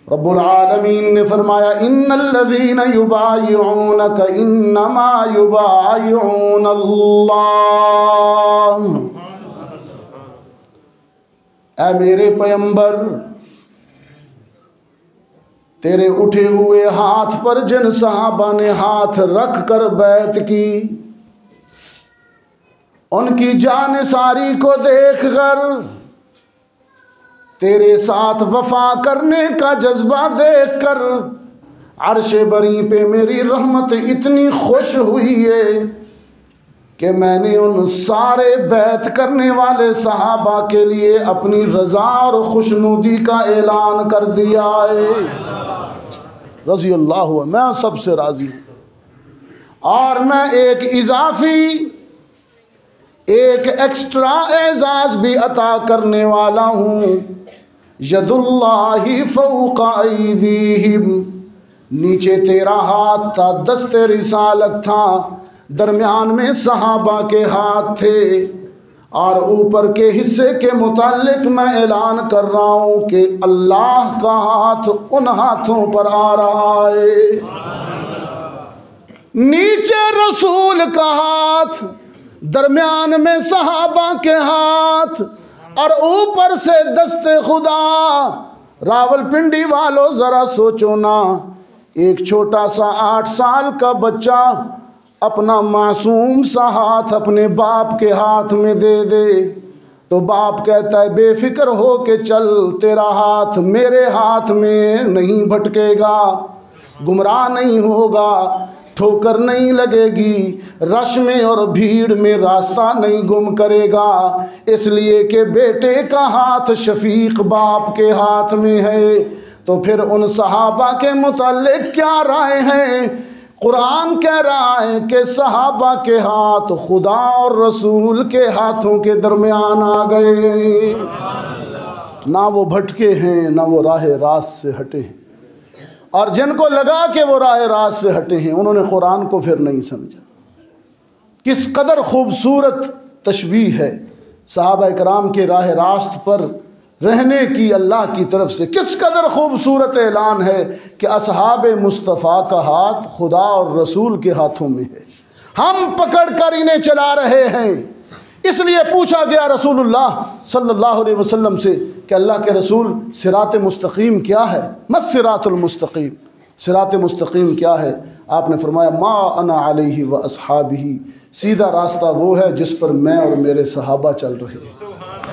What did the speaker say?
रब्बुल आलमीन ने फरमाया इन्नल्लज़ीना युबायिऊनका इन्नमा युबायिऊन अल्लाह। ऐ मेरे पैगंबर, तेरे उठे हुए हाथ पर जिन सहाबा ने हाथ रख कर बैत की, उनकी जानिसारी को देखकर, तेरे साथ वफा करने का जज्बा देखकर अर्शे बरी पे मेरी रहमत इतनी खुश हुई है कि मैंने उन सारे बैत करने वाले सहाबा के लिए अपनी रज़ा और खुशनुदी का ऐलान कर दिया है। रज़ी अल्लाह, मैं सबसे राज़ी हूँ। और मैं एक इजाफी, एक एक्स्ट्रा एजाज़ भी अता करने वाला हूँ। यदुल्लाहि फौqa ऐदीहिम, नीचे तेरा हाथ था, दस्ते रिसालत था, दरमियान में सहाबा के हाथ थे, और ऊपर के हिस्से के मुतालिक मैं ऐलान कर रहा हूँ कि अल्लाह का हाथ उन हाथों पर आ रहा है। नीचे रसूल का हाथ, दरमियान में सहाबा के हाथ, और ऊपर से दस्ते खुदा। रावलपिंडी वालों ज़रा सोचो ना, एक छोटा सा 8 साल का बच्चा अपना मासूम सा हाथ अपने बाप के हाथ में दे दे तो बाप कहता है बेफिक्र हो के चल, तेरा हाथ मेरे हाथ में नहीं भटकेगा, गुमराह नहीं होगा, ठोकर नहीं लगेगी, रश में और भीड़ में रास्ता नहीं गुम करेगा। इसलिए कि बेटे का हाथ शफीक बाप के हाथ में है। तो फिर उन सहाबा के मुताल्लिक क्या राय है? कुरान कह रहा है कि सहाबा के हाथ खुदा और रसूल के हाथों के दरमियान आ गए। ना वो भटके हैं, ना वो राह रास्त से हटे हैं, और जिनको लगा कि वो राह रास्त से हटे हैं उन्होंने कुरान को फिर नहीं समझा। किस कदर खूबसूरत तशबीह है सहाबा इकराम के राह रास्त पर रहने की अल्लाह की तरफ से। किस कदर खूबसूरत ऐलान है कि असहाब मुस्तफ़ा का हाथ खुदा और रसूल के हाथों में है, हम पकड़ कर इन्हें चला रहे हैं। इसलिए पूछा गया रसूलुल्लाह सल्लल्लाहु अलैहि वसल्लम से कि अल्लाह के रसूल सिरात मुस्तकीम क्या है? मस सिरातुल मुस्तकीम, सिरात मुस्तकीम क्या है? आपने फरमाया मा अना अलैहि व अस्हाबिही, सीधा रास्ता वो है जिस पर मैं और मेरे सहाबा चल रहे हैं।